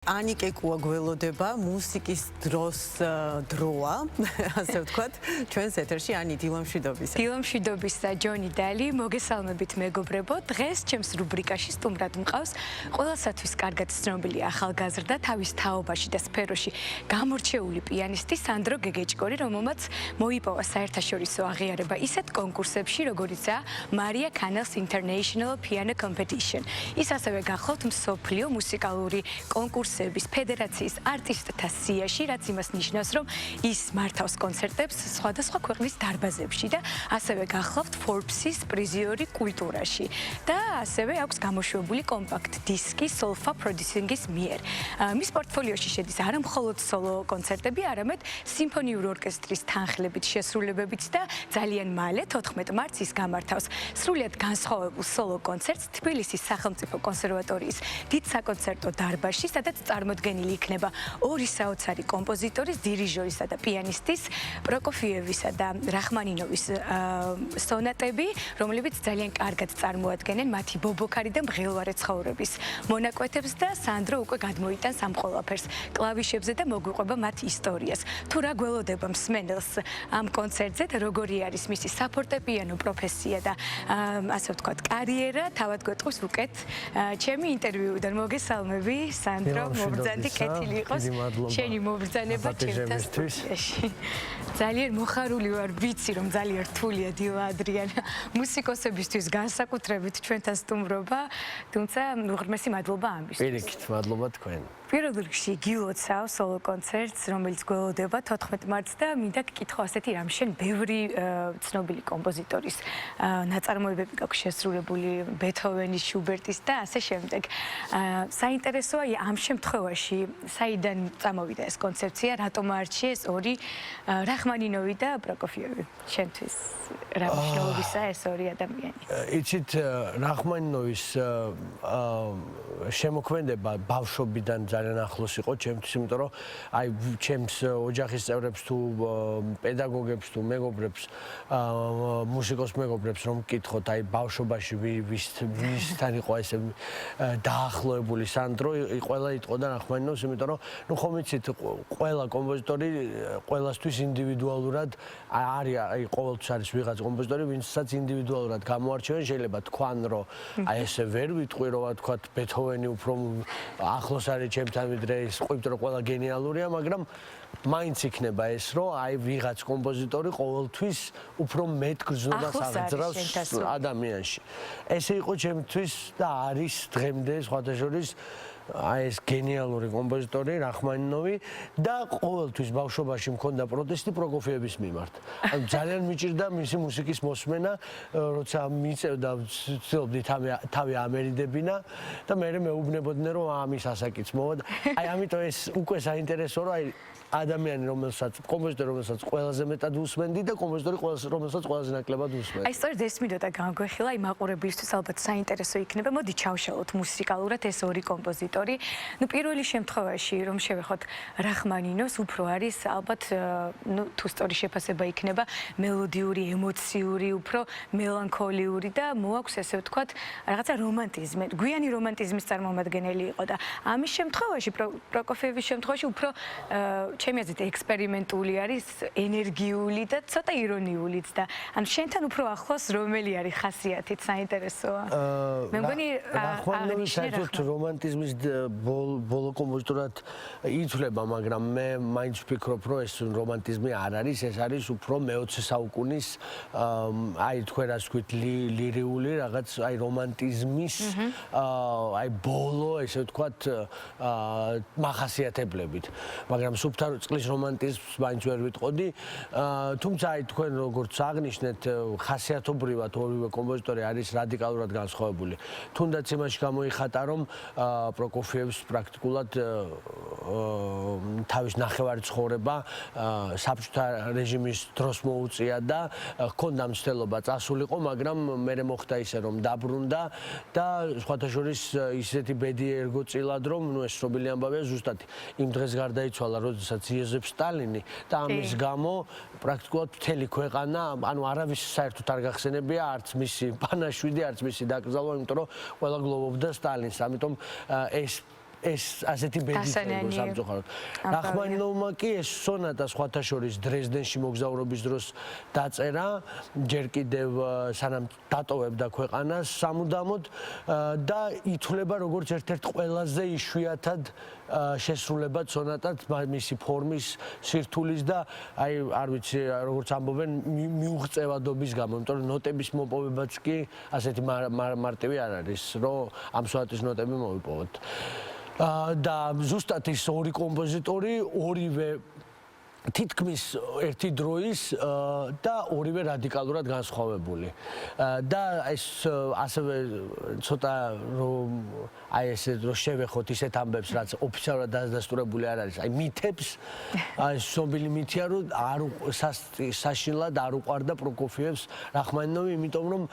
ანიკე კუა გველოდება მუსიკის დროა, ასე ვთქვათ, ჩვენს ეთერში ანი დილომშვიდობისა. დილომშვიდობისა ჯონი დალი, მოგესალმებით მეგობრებო. დღეს ჩემს რუბრიკაში სტუმრად მყავს ყველასათვის კარგად ცნობილი ახალგაზრდა, თავის თაობაში და სფეროში გამორჩეული პიანისტი სანდრო გეგეჭკორი, რომელმაც მოიპოვა საერთაშორისო აღიარება ისეთ კონკურსებში, როგორიცაა Maria Canals International Piano Competition. ის ასევე გახლავთ მსოფლიო მუსიკალური კონკურსების ფედერაციის არტისტთა სიაში, რაც იმას ნიშნავს, რომ ის მართავს კონცერტებს სხვადასხვა ქვეყნის დარბაზებში და ასევე გახლავთ Forbes-ის პრიზიორი კულტურაში და ასევე აქვს გამოშვებული კომპაქტ დისკი Solfa Producing-ის მიერ. მის პორტფოლიოში შედის არა მხოლოდ სოლო კონცერტები, არამედ სიმფონიური ორკესტრის თანხლებით, შესრულებებით და ძალიან მალე 14 მარტს ის გამართავს სრულიად განსხვავებულ სოლო კონცერტს თბილისის სახელმწიფო კონსერვატორიის დიდ საკონცერტო დარბაზში, სადაც წარმოდგენილი იქნება ორი საოცარი კომპოზიტორის, დირიჟორისა და პიანისტის პროკოფიევისა და რახმანინოვის სონატები, რომლებიც ძალიან კარგად წარმოადგენენ მათი ბობოქარი და მღელვარე ცხოვრების მონაკვეთებს და სანდრო უკვე გადმოიტანს ამ ყველაფერს კლავიშებზე და მოგვიყვება მათ ისტორიას. თუ რა გველოდება მსმენელს ამ კონცერტზე და როგორი არის მისი საფორტეპიანო პროფესია და ასე ვთქვათ, კარიერა, თავად გვეტყვის უკეთ ჩემი ინტერვიუდან. მოგესალმები, სანდრო, მობრძანდი კეთილი იყოს შენი მობრძანება ჩემთან სტუდიაში. ძალიან მოხარული ვარ, ვიცი რომ ძალიან რთულია დილა ადრიანა მუსიკოსებისთვის განსაკუთრებით ჩვენთან სტუმრობა, თუმცა უღრმესი მადლობა ამისთვის. პირიქით, მადლობა თქვენ. პირველ რიგში გილოცავ სოლო კონცერტს, რომელიც გველოდება 14 მარტს და მინდა გკითხო ასეთი რამ, შენ ბევრი ცნობილი კომპოზიტორის ნაწარმოებები გაქვს შესრულებული, ბეთჰოვენის, შუბერტის და ასე შემდეგ. საინტერესოა ამ შემთხვევაში, საიდან წამოვიდა ეს კონცეფცია, რატომ აარჩიეს ორი რახმანინოვი და პროკოფიევი შენთვის? რა მნიშვნელობისაა ეს ორი ადამიანი? იცით, რახმანინოვის შემოქმედება ბავშვობიდან ძალიან ახლოს იყო ჩემთვის, იმიტომ რომ აი ჩემს ოჯახის წევრებს თუ პედაგოგებს თუ მეგობრებს, მუსიკოს მეგობრებს რომ მკითხოთ, აი ბავშვობაში ვისთან იყო ესე დაახლოებული სანდრო, ყველა იტყოდა რახმანინოვს, იმიტომ რომ ნუ ხომ იცით, ყველა კომპოზიტორი ყველასთვის ინდივიდუალურად არის, აი ყოველთვის არის ვიღაც კომპოზიტორი, ვინცაც ინდივიდუალურად გამოარჩევენ, შეიძლება თქვან რომ აი ესე ვერ ვიტყვი რომ ვთქვათ ბეთჰოვენი უფრო ახლოს არის ჩემთან ვიდრე ის, ყვიბთ რომ ყველა გენიალურია, მაგრამ მაინც იქნება ეს რომ აი ვიღაც კომპოზიტორი ყოველთვის უფრო მეტ გრძნობას აღძრავს ადამიანში. ესე იყო ჩემთვის და არის დღემდე სხვათა შორის აი ეს გენიალური კომპოზიტორი რახმანინოვი და ყოველთვის ბავშვობაში მქონდა პროტესტი პროკოფიევის მიმართ. ძალიან მიჭირდა მისი მუსიკის მოსმენა, როცა მიწევდა ვცდილობდი თავი ამერიდებინა და მე მეუბნებოდნენ რომ ამის ასაკიც მოვა. აი ამიტომ ეს უკვე საინტერესო რომ აი ადამიანი კომპოზიტორი რომელსაც ყველაზე მეტად უსმენდი და კომპოზიტორი რომელსაც ყველაზე ნაკლებად უსმენდი. აი სწორედ ეს მინდოდა განგვეხილა იმ მაყურებლისთვის ალბათ საინტერესო იქნება. მოდი ჩავშალოთ მუსიკალურად ეს ორი კომპოზიტორი. ნუ პირველი შემთხვევაში რომ შევეხოთ რახმანინოს, უფრო არის ალბათ თუ სწორი შეფასება იქნება მელოდიური, ემოციური, უფრო მელანქოლიური და მოაქვს ესე ვთქვათ რაღაცა რომანტიზმი, გვიანი რომანტიზმის წარმომადგენელი იყო და ამის შემთხვევაში პროკოფიევის შემთხვევაში უფრო ჩემი აზრით ექსპერიმენტული არის, ენერგიული და ცოტა ირონიულიც და ანუ შენთან უფრო ახლოს რომელი არის ხასიათით, საინტერესოა. მე მგონი რახმანინოვი საერთოდ რომანტიზმის ბოლო კომპოზიტორად ითვლება, მაგრამ მე მაინც ვფიქრობ, რომ ეს რომანტიზმი არ არის, ეს არის უფრო მე-20 საუკუნის აი თქვენ რას ვთქვით ლირიული რაღაც აი რომანტიზმის აი ბოლო ესე ვთქვათ მახასიათებლებით, მაგრამ სუფთა წყლის რომანტიზმს მაინც ვერ ვიტყოდი, თუმცა აი თქვენ როგორც აღნიშნეთ, ხასიათობრივად ორივე კომპოზიტორი არის რადიკალურად განსხვავებული. თუნდაც იმაში გამოიხატა, რომ პროკოფიევს პრაქტიკულად თავის ნახევარი ცხოვრება საბჭოთა რეჟიმის დროს მოუწია და ჰქონდა მცდელობა წასულიყო, მაგრამ მერე მოხდა ისე რომ დაბრუნდა და სხვათა შორის ისეთი ბედი ერგო წილად რომ ნუ ეს სრობილი ამბავია ზუსტად იმ დღეს გარდაიცვალა, როდესაც იოზეფ სტალინი და ამის გამო პრაქტიკულად მთელი ქვეყანა, ანუ არავის საერთოდ არ გახსენებია არც მისი პანაშვიდი, არც მისი დაკრძალვა, იმიტომ რომ ყველა გლოვობდა სტალინს. ამიტომ ეს ეს ასეთი ბედი იყო სამწუხაროდ. რახმანინოვმა კი ეს სონატა სხვათა შორის დრეზდენში მოგზაურობის დროს დაწერა, ჯერ კიდევ სანამ დატოვებდა ქვეყანას სამუდამოდ და ითვლება როგორც ერთ-ერთ ყველაზე იშვიათად შესრულებად სონატად მისი ფორმის, სირთულის და აი არ ვიცი როგორც ამბობენ მიუღწევადობის გამო, იმიტომ რომ ნოტების მოპოვებაც კი ასეთი მარტივი არ არის, რომ ამ სონატის ნოტები მოვიპოვოთ. და ზუსტად ის ორი კომპოზიტორი, ორივე თითქმის ერთი დროის და ორივე რადიკალურად განსხვავებული. და ეს ასევე ცოტა რომ აი ესე რომ შევეხოთ ისეთ ამბებს, რაც ოფიციალურად დასტურებული არ არის. აი მითებს, აი ცნობილი მითია, რომ არ საშინლად არ უყვარდა პროკოფიევს რახმანინოვი, იმიტომ რომ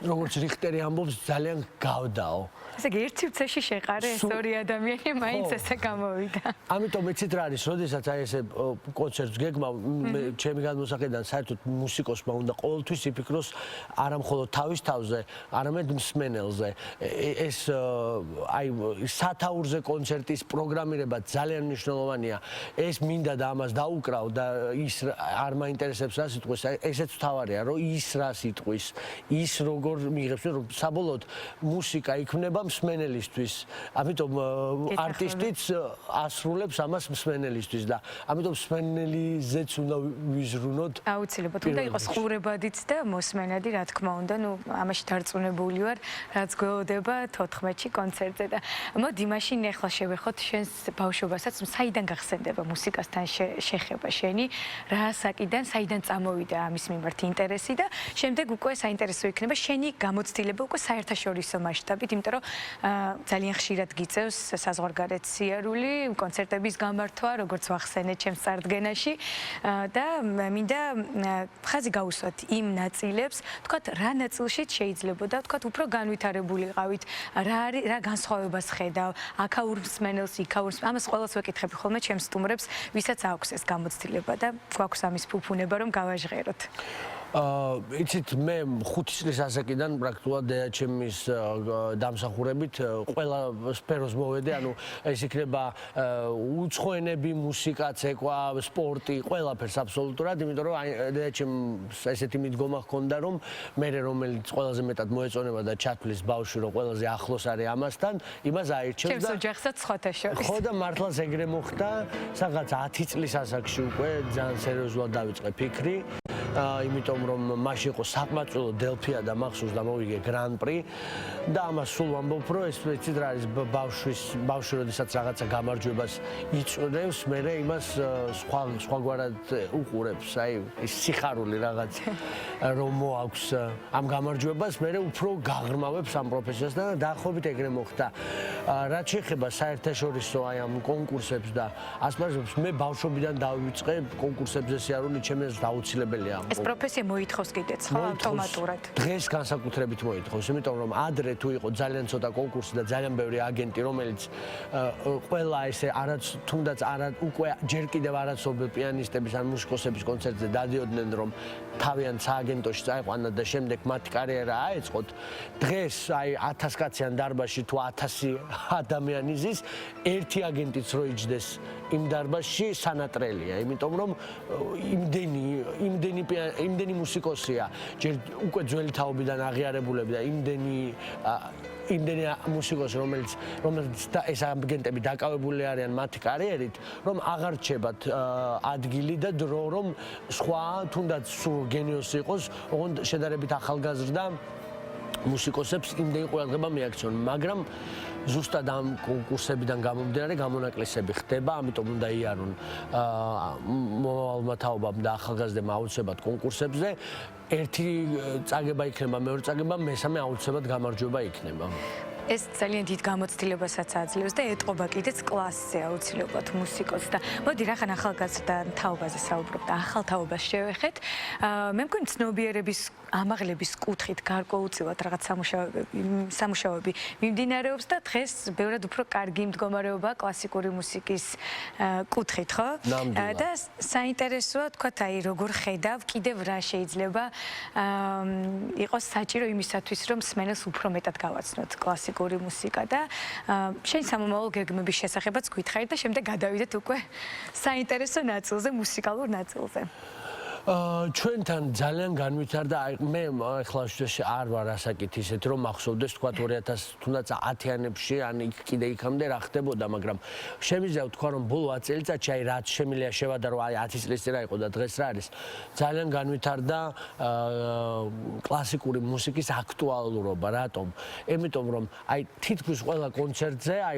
როგორც რიხტერი ამბობს, ძალიან გავდაო. ესე იგი ერთი წეში შეყარე ეს ორი ადამიანი მაინც ესე გამოვიდა. ამიტომ იცით რა არის, როდესაც აი ესე კონცერტს გეგმავ, ჩემი გადმოსახედიდან საერთოდ მუსიკოსმა უნდა ყოველთვის იფიქროს არა მხოლოდ თავის თავზე, არამედ მსმენელზე. ეს აი სათაურზე კონცერტის პროგრამირება ძალიან მნიშვნელოვანია. ეს მინდა და ამას დაუკრავ და ის არ მაინტერესებს რა სიტყვის, ესეც თავარია, რომ ის რა სიტყვის, ის როგორ მიიღებს, რომ საბოლოოდ მუსიკა იქმნება მსმენელისთვის. ამიტომ არტისტიც ასრულებს ამას მსმენელისთვის და ამიტომ მსმენელიზეც უნდა ვიზრუნოთ. აუცილებლად უნდა იყოს ყურებადიც და მოსმენადი, რა თქმა უნდა, ნუ ამაში დარწმუნებული ვარ, რაც გვეოდება 14-ში კონცერტზე და მოდი მაშინ ახლა შევეხოთ შენს ბავშვობასაც, საიდან გახსენდება მუსიკასთან შეხება შენი, რა საკიდან, საიდან წამოვიდა ამის მიმართ ინტერესი და შემდეგ უკვე საინტერესო იქნება შენი გამოცდილება უკვე საერთაშორისო მასშტაბით, იმიტომ რომ ძალიან ხშირად გიწევს საზღვარგარეთ სიარული, კონცერტების გამართვა, როგორც ვახსენეთ ჩემს წარდგენაში და მინდა ხაზი გაუსვათ იმ ნაწილებს, თქვათ რა ნაწილშიც შეიძლებოდა, თქვათ უფრო განვითარებულიყავით, რა განსხვავებას ხედავ, აქაურ მსმენელს, იქაურ ამას ყველას ვეკითხები ხოლმე ჩემს სტუმრებს, ვისაც აქვს ეს გამოცდილება და გვაქვს ამის ფუფუნება რომ გავაჟღეროთ. იცით მე 5 წლის ასაკიდან პრაქტიკულად დედაჩემის დამსახურებით ყველა სფეროს მოვედი, ანუ ეს იქნება უცხო ენები, მუსიკა, ცეკვა, სპორტი, ყველაფერს აბსოლუტურად, იმიტომ რომ დედაჩემს ესეთი მიდგომა ჰქონდა, რომ მე რომელიც ყველაზე მეტად მოეწონება და ჩათვლის ბავშვი, რომ ყველაზე ახლოს არის ამასთან, იმას აირჩევს და ჩემს ოჯახსაც სხვათა შორის. ხო და მართლაც ეგრე მოხდა, სადღაც 10 წლის ასაკში უკვე ძალიან სერიოზულად დავიწყე ფიქრი. იმიტომ რომ მაშინ იყო საკმაწყვილო დელფია და მახსოვს და მოვიგე გრან-პრი და ამას სულ ვამბობ, რომ ეს ვიცით რა არის ბავშვი როდესაც რაღაცა გამარჯვებას იწვევს, მერე იმას სხვაგვარად უყურებს, აი ეს სიხარული რაღაც რომ მოაქვს ამ გამარჯვებას, მერე უფრო გაღრმავებს ამ პროფესიას და დაახლოებით ეგრე მოხდა. რაც შეეხება საერთაშორისო აი ამ კონკურსებს და ასპარეზობს, მე ბავშვობიდან დავიწყე კონკურსებზე სიარული, ჩემს დაუცილებელია. ეს პროფესია მოითხოვს კიდეც ხო ავტომატურად. დღეს განსაკუთრებით მოითხოვს, იმიტომ რომ ადრე თუ იყო ძალიან ცოტა კონკურსი და ძალიან ბევრი აგენტი, რომელიც ყველა ესე თუნდაც უკვე ჯერ კიდევ არაცნობილ პიანისტების ან მუსიკოსების კონცერტზე დადიოდნენ, რომ თავიანთ სააგენტოში წაიყვანათ და შემდეგ მათი კარიერა აეწყოთ. დღეს აი 1000 კაციან დარბაზში თუ 1000 ადამიანი ზის, ერთი აგენტიც რო იჯდეს იმ დარბაზში სანატრელია, იმიტომ რომ იმდენი მუსიკოსია, ჯერ უკვე ძველი თაობიდან აღიარებულები და იმდენი მუსიკოსი, რომელიც ეს აგენტები დაკავებული არიან მათი კარიერით, რომ აღარ რჩებათ ადგილი და დრო, რომ სხვა თუნდაც სულ გენიოსი იყოს, ოღონდ შედარებით ახალგაზრდა მუსიკოსებს იმდენი ყურადღება მიაქცევენ, მაგრამ ზუსტად ამ კონკურსებიდან გამომდინარე გამონაკლისები ხდება, ამიტომ უნდა იარონ მომავალმა თაობამ და ახალგაზრდებმა აუცილებლად კონკურსებზე. ერთი წაგება იქნება, მეორე წაგება, მესამე აუცილებლად გამარჯვება იქნება. ეს ძალიან დიდ გამოცდილებასაც აძლევს და ეტყობა კიდეც კლასზე აუცილებლად მუსიკოსს და მოდი რახან ახალგაზრდა თაობაზე საუბრობ და ახალ თაობას შევეხეთ. მე მგონი ცნობიერების ამაღლების კუთხით გარკვეულწილად რაღაც სამუშაოები მიმდინარეობს და დღეს ბევრად უფრო კარგი მდგომარეობა კლასიკური მუსიკის კუთხით, ხო? და საინტერესოა თქვათ აი როგორ ხედავ, კიდევ რა შეიძლება იყოს საჭირო იმისათვის, რომ მსმენელს უფრო მეტად გავაცნოთ კლასიკურ კლასიკური მუსიკა და შენ სამომავლო გეგმების შესახებაც გითხარი და შემდეგ გადავიდეთ უკვე საინტერესო ნაწილზე, მუსიკალურ ნაწილზე. ჩვენთან ძალიან განვითარდა მე ახლა არ ვარ ასაკით ისეთ რომ მახსოვდეს თქვა 2000 თუნდაც 10-იანებში ან კიდე იქამდე რა ხდებოდა მაგრამ შემიძლია ვთქვა რომ ბოლო 10 წელიწადში აი რაც შემიძლია შევადარო აი 10 წლის წინ რა იყო და დღეს რა არის ძალიან განვითარდა კლასიკური მუსიკის აქტუალურობა რატომ იმიტომ რომ აი თითქმის ყველა კონცერტზე აი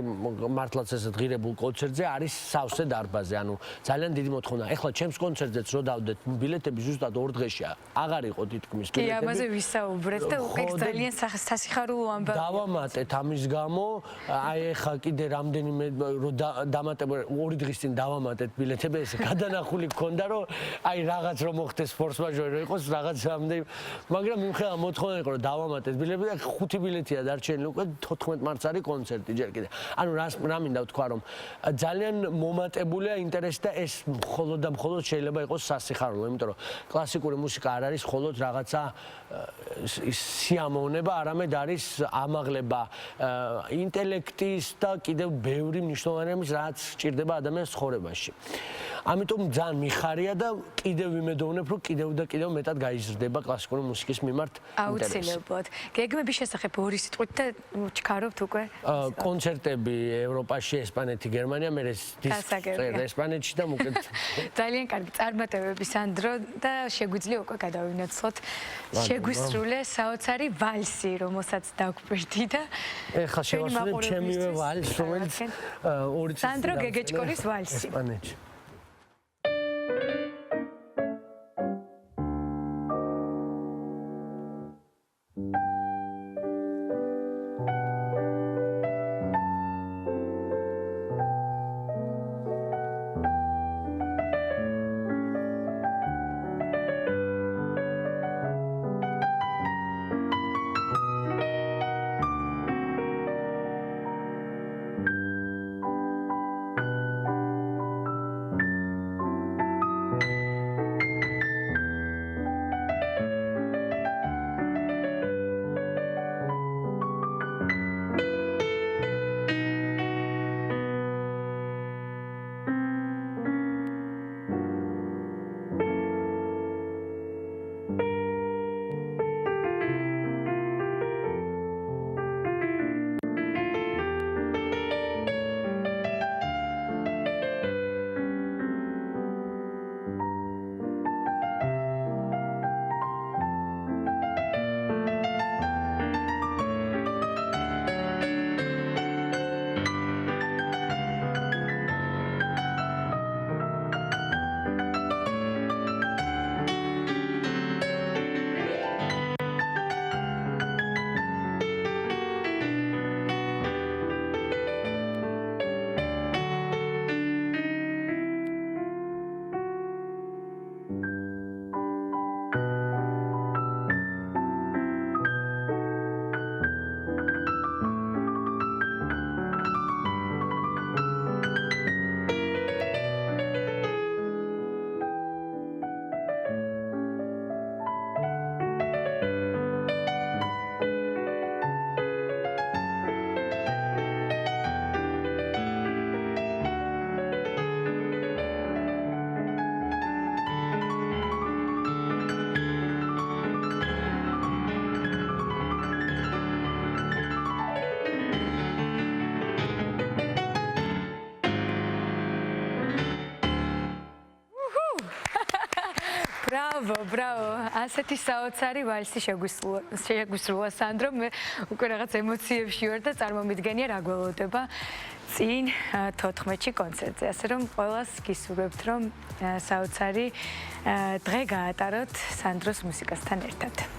მართლაც ესეთ ღირებულ კონცერტზე არის სავსე დარბაზი ანუ ძალიან დიდი მოთხოვნა ეხლა ჩემს კონცერტზეც რო დავდეთ ბილეთები ზუსტად 2 დღეშია აღარ იყო თითქმის ბილეთები კი ამაზე ვისაუბრეთ და უკვე ძალიან სასიხარულო ამბავია დავამატეთ ამის გამო აი ეხლა კიდე რამდენიმე რო დამატებ 2 დღის წინ დავამატეთ ბილეთები ეს გადანახული გქონდა რომ აი რაღაც რომ მოხდეს ფორს მაჟორი რო იყოს რაღაც რამდენი მაგრამ მიუხედავად მოთხოვნა იყო რომ დავამატეთ ბილეთები და 5 ბილეთია დარჩენილი უკვე 14 მარტს არის კონცერტი ჯერ კიდე ანუ რა მინდა ვთქვა რომ ძალიან მომატებულია ინტერესი და ეს მხოლოდ და მხოლოდ შეიძლება იყოს სასიხარულო იმიტომ რომ კლასიკური მუსიკა არ არის მხოლოდ რაღაცა სიამოვნება, არამედ არის ამაღლება ინტელექტის და კიდევ ბევრი მნიშვნელოვანი რაც სჭირდება ადამიანის ცხოვრებაში. ამიტომ ძალიან მიხარია და კიდევ ვიმედოვნებ, რომ კიდევ და კიდევ მეტად გაიზრდება კლასიკური მუსიკის მიმართ ინტერესი. აუცილებლად. გეგმების შესახებ ორი სიტყვით და ჩქარობთ უკვე? კონცერტები ევროპაში, ესპანეთი, გერმანია, მე ესპანეთში და მოკეთ. ძალიან კარგი წარმატებები სანდრო და შეგვიძლია უკვე გადავინაცვლოთ. შეგვისრულე საოცარი ვალსი, რომელსაც დაგგვერდი და ეხლა შევასრულებ ჩემივე ვალსს, რომელიც 2 წელი სანდრო გეგეჭკორის ვალსი. ესპანეთში. ბრავო, ასეთი საოცარი ვალსი შეგვისრულა სანდრო, მე უკვე რაღაც ემოციებში ვარ და წარმომიდგენია რა გველოდება წინ 14-ში კონცერტზე. ასე რომ ყველას გისურვებთ, რომ საოცარი დღე გაატაროთ სანდროს მუსიკასთან ერთად.